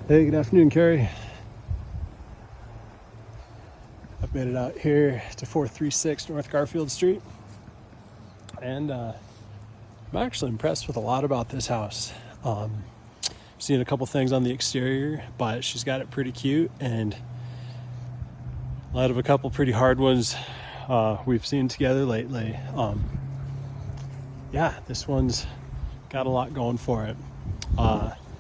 Hey, good afternoon, Carrie. I've made it out here to 436 North Garfield Street, and I'm actually impressed with a lot about this house. I've seen a couple things on the exterior, but she's got it pretty cute, and out of a couple pretty hard ones we've seen together lately. Yeah, this one's got a lot going for it.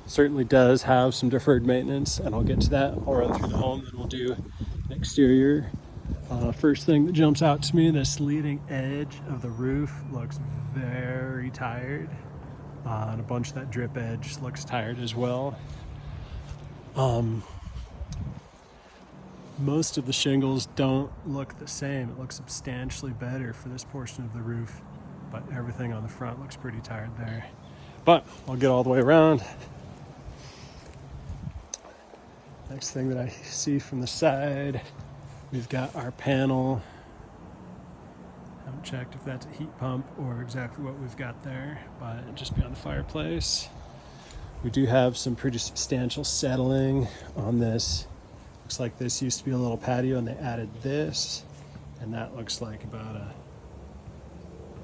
Certainly does have some deferred maintenance, and I'll get to that. I'll run through the home, then we'll do an exterior. First thing that jumps out to me, this leading edge of the roof looks very tired. And a bunch of that drip edge looks tired as well. Most of the shingles don't look the same. It looks substantially better for this portion of the roof, but everything on the front looks pretty tired there. But I'll get all the way around. Next thing that I see from the side, we've got our panel. Haven't checked if that's a heat pump or exactly what we've got there, but just beyond the fireplace. We do have some pretty substantial settling on this. Looks like this used to be a little patio and they added this, and that looks like about a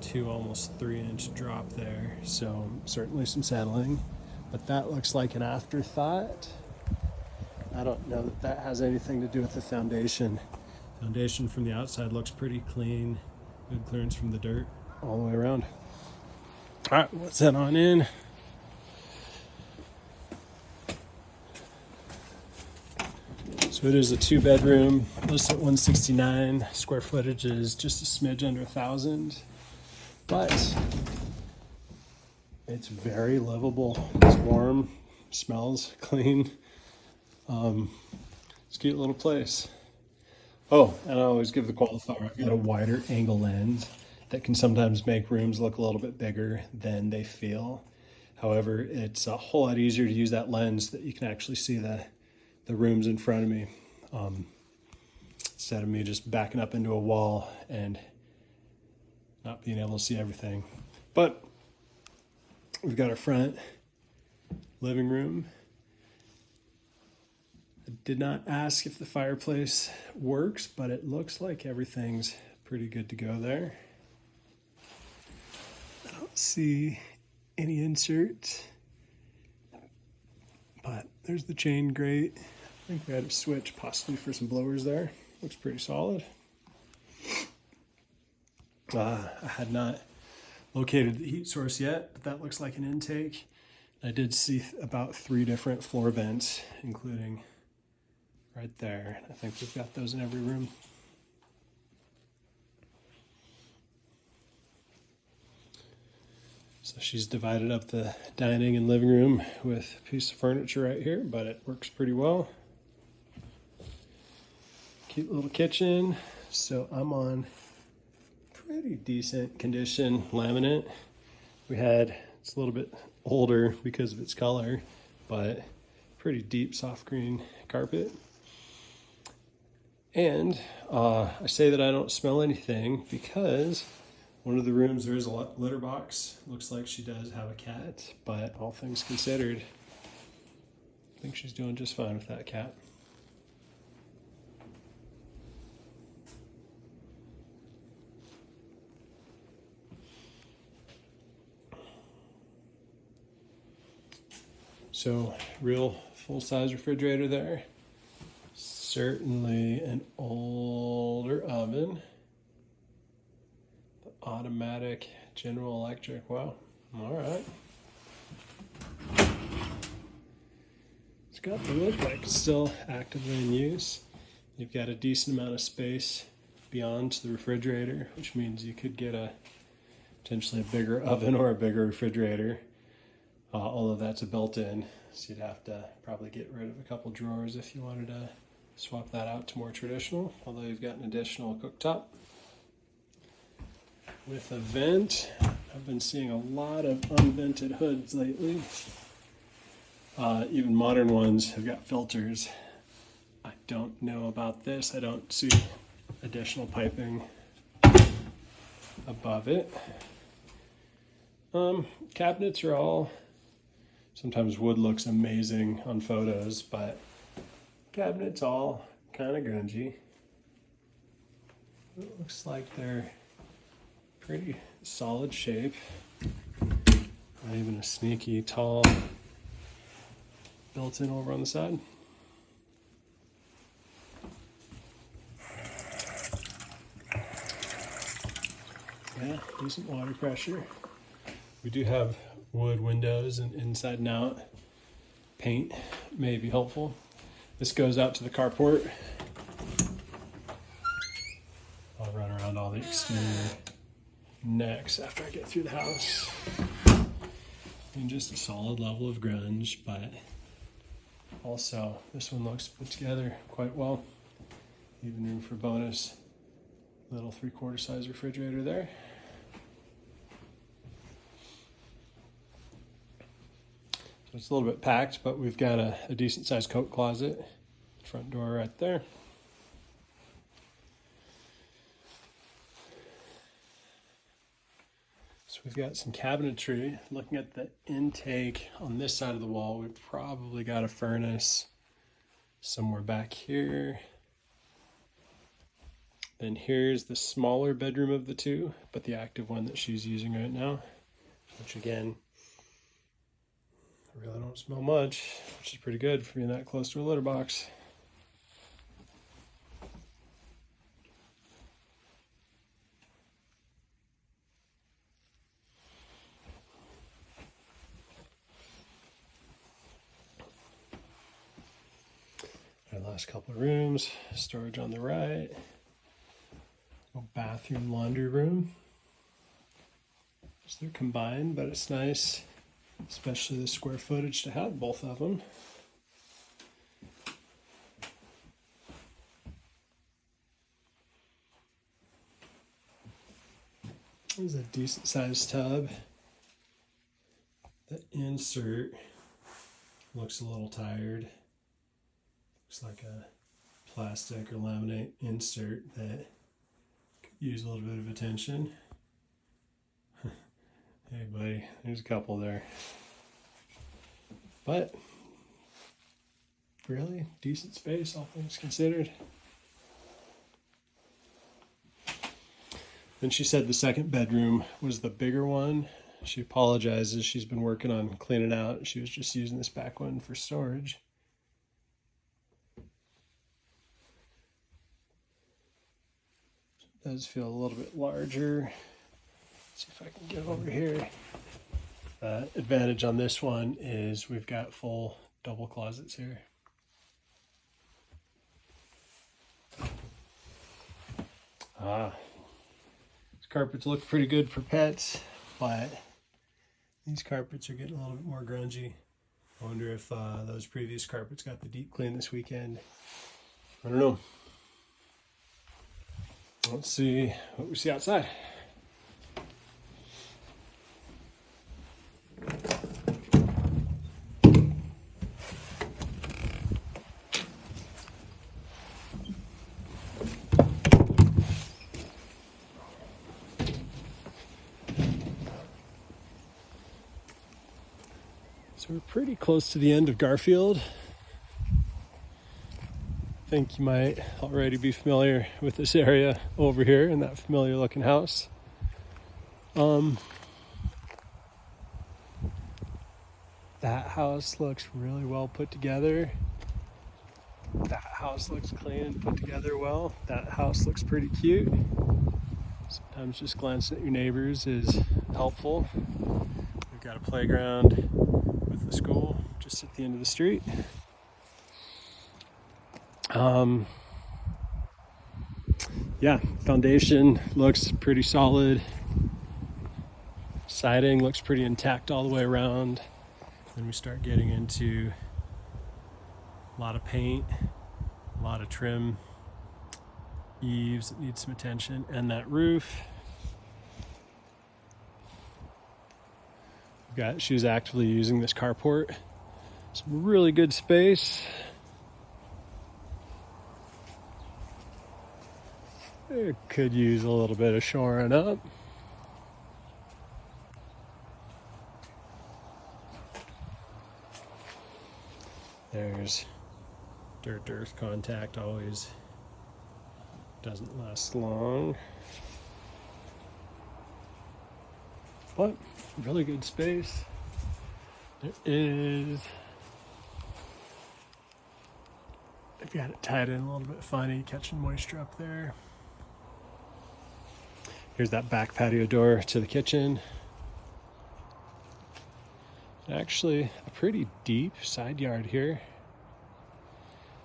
2, almost 3-inch drop there. So certainly some settling, but that looks like an afterthought. I don't know that that has anything to do with the foundation. Foundation from the outside looks pretty clean. Good clearance from the dirt all the way around. All right, let's head on in. So it is a 2-bedroom, listed at 169. Square footage is just a smidge under 1,000, but it's very livable. It's warm, smells clean. It's a cute little place. Oh, and I always give the qualifier, I've got a wider angle lens that can sometimes make rooms look a little bit bigger than they feel. However, it's a whole lot easier to use that lens that you can actually see the rooms in front of me, instead of me just backing up into a wall and not being able to see everything. But we've got our front living room. I did not ask if the fireplace works, but it looks like everything's pretty good to go there. I don't see any insert, but there's the chain grate. I think we had a switch possibly for some blowers there. Looks pretty solid. I had not located the heat source yet, but that looks like an intake. I did see about 3 different floor vents, including right there. I think we've got those in every room. So she's divided up the dining and living room with a piece of furniture right here, but it works pretty well. Cute little kitchen. So I'm on pretty decent condition laminate. It's a little bit older because of its color, but pretty deep soft green carpet. And I say that I don't smell anything because one of the rooms there is a litter box. Looks like she does have a cat, but all things considered, I think she's doing just fine with that cat. So real full-size refrigerator there. Certainly an older oven. The automatic General Electric. Wow. All right. It's got to look like it's still actively in use. You've got a decent amount of space beyond the refrigerator, which means you could get potentially a bigger oven or a bigger refrigerator. Although that's a built-in, so you'd have to probably get rid of a couple drawers if you wanted to swap that out to more traditional, although you've got an additional cooktop. With a vent, I've been seeing a lot of unvented hoods lately. Even modern ones have got filters. I don't know about this. I don't see additional piping above it. Cabinets are all Sometimes wood looks amazing on photos, but cabinet's all kind of grungy. It looks like they're pretty solid shape. Not even a sneaky tall built-in over on the side. Yeah, decent water pressure. We do have wood windows and inside and out. Paint may be helpful. This goes out to the carport. I'll run around all the exterior next after I get through the house. And just a solid level of grunge, but also this one looks put together quite well. Even room for bonus little 3/4 size refrigerator there. So it's a little bit packed, but we've got a decent sized coat closet. Front door right there. So we've got some cabinetry. Looking at the intake on this side of the wall, we've probably got a furnace somewhere back here. Then here's the smaller bedroom of the two, but the active one that she's using right now, which again, I really don't smell much, which is pretty good for being that close to a litter box. Our last couple of rooms, storage on the right. Bathroom, laundry room. So they're combined, but it's nice, especially the square footage to have both of them. There's a decent sized tub. The insert looks a little tired. Looks like a plastic or laminate insert that could use a little bit of attention. Hey buddy, there's a couple there. But really decent space, all things considered. Then she said the second bedroom was the bigger one. She apologizes. She's been working on cleaning out. She was just using this back one for storage. It does feel a little bit larger. Let's see if I can get over here. Advantage on this one is we've got full double closets here. These carpets look pretty good for pets, but these carpets are getting a little bit more grungy. I wonder if those previous carpets got the deep clean this weekend. I don't know. Let's see what we see outside. So we're pretty close to the end of Garfield. I think you might already be familiar with this area over here in that familiar looking house. That house looks really well put together. That house looks clean and put together well. That house looks pretty cute. Sometimes just glancing at your neighbors is helpful. We've got a playground with the school just at the end of the street. Yeah, foundation looks pretty solid. Siding looks pretty intact all the way around. Then we start getting into a lot of paint, a lot of trim, eaves that need some attention, and that roof. She was actively using this carport. Some really good space. It could use a little bit of shoring up. There's dirt to earth contact, always doesn't last long. But really good space. There is, I've got it tied in a little bit funny, catching moisture up there. Here's that back patio door to the kitchen. Actually, a pretty deep side yard here.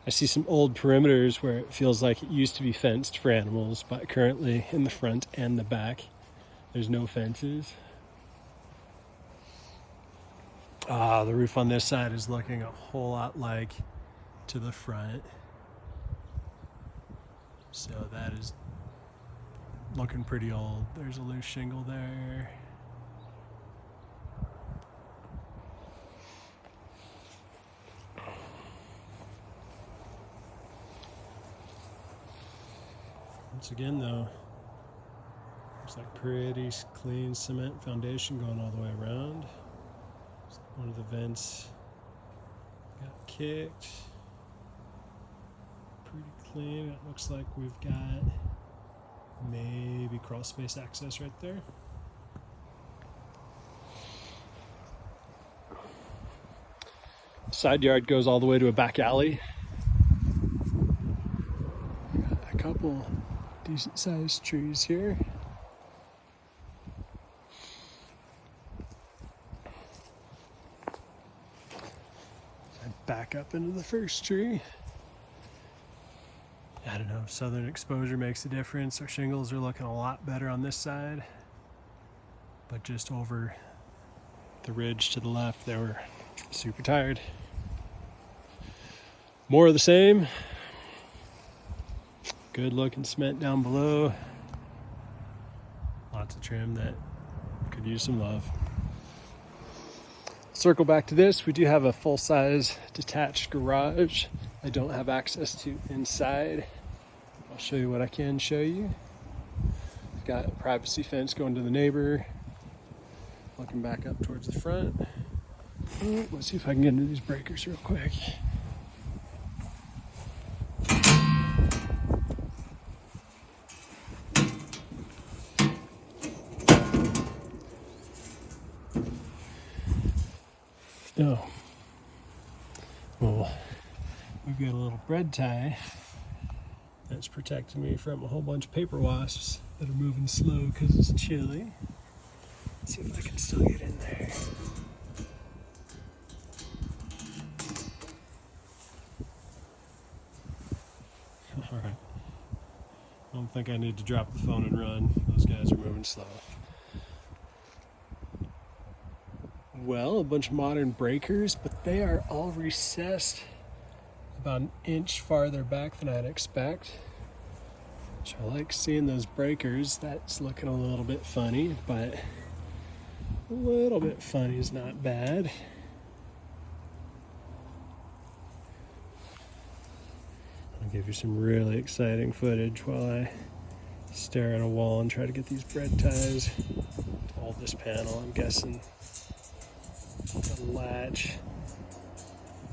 I see some old perimeters where it feels like it used to be fenced for animals, but currently in the front and the back, there's no fences. The roof on this side is looking a whole lot like to the front. So that is looking pretty old. There's a loose shingle there. Once again though, looks like pretty clean cement foundation going all the way around. One of the vents got kicked. Pretty clean. It looks like we've got maybe crawl space access right there. Side yard goes all the way to a back alley. Got a couple decent sized trees here. I back up into the first tree. I don't know, southern exposure makes a difference. Our shingles are looking a lot better on this side, but just over the ridge to the left, they were super tired. More of the same. Good looking cement down below. Lots of trim that could use some love. Circle back to this. We do have a full-size detached garage. I don't have access to inside. I'll show you what I can show you. We've got a privacy fence going to the neighbor. Looking back up towards the front. Let's see if I can get into these breakers real quick. Oh, well, we've got a little bread tie that's protecting me from a whole bunch of paper wasps that are moving slow because it's chilly. Let's see if I can still get in there. All right. I don't think I need to drop the phone and run. Those guys are moving slow. Well, a bunch of modern breakers, but they are all recessed about an inch farther back than I'd expect. So I like seeing those breakers. That's looking a little bit funny, but a little bit funny is not bad. I'll give you some really exciting footage while I stare at a wall and try to get these bread ties to hold this panel. I'm guessing the latch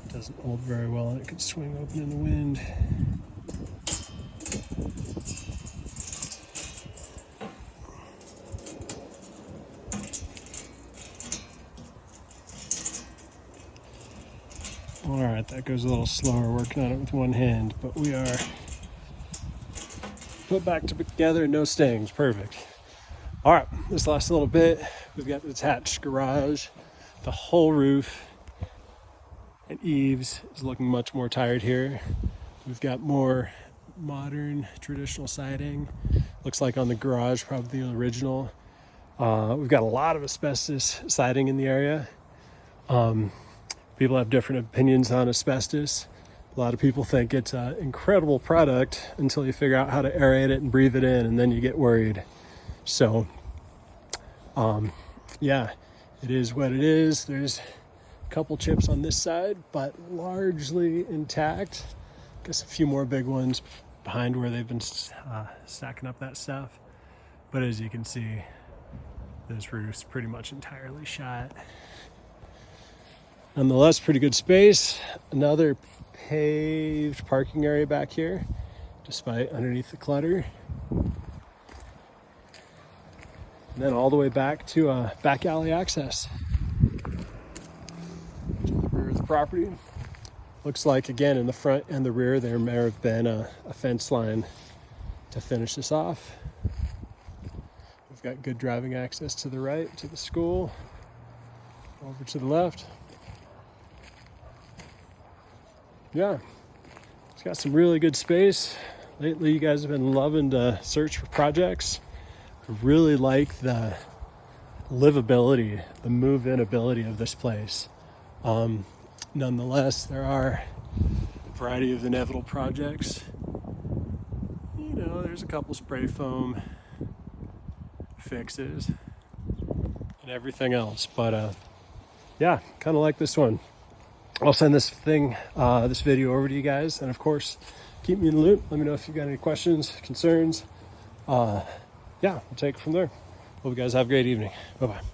doesn't hold very well and it could swing open in the wind. All right, that goes a little slower working on it with one hand, but we are put back together, no stings, perfect. All right, this last little bit, we've got the detached garage. The whole roof and eaves is looking much more tired here. We've got more modern traditional siding. Looks like on the garage, probably the original. We've got a lot of asbestos siding in the area. People have different opinions on asbestos. A lot of people think it's an incredible product until you figure out how to aerate it and breathe it in, and then you get worried. So, yeah, it is what it is. There's a couple chips on this side, but largely intact. Guess a few more big ones behind where they've been stacking up that stuff. But as you can see, this roof's pretty much entirely shot. Nonetheless, pretty good space. Another paved parking area back here, despite underneath the clutter. And then all the way back to back alley access to the rear of the property. Looks like, again, in the front and the rear, there may have been a fence line to finish this off. We've got good driving access to the right, to the school, over to the left. Yeah, it's got some really good space. Lately, you guys have been loving to search for projects. I really like the livability, the move-in ability of this place. Nonetheless, there are a variety of inevitable projects. You know, there's a couple spray foam fixes and everything else, but yeah, kind of like this one. I'll send this video over to you guys, and of course, keep me in the loop. Let me know if you've got any questions, concerns. Yeah, we'll take it from there. Hope you guys have a great evening. Bye-bye.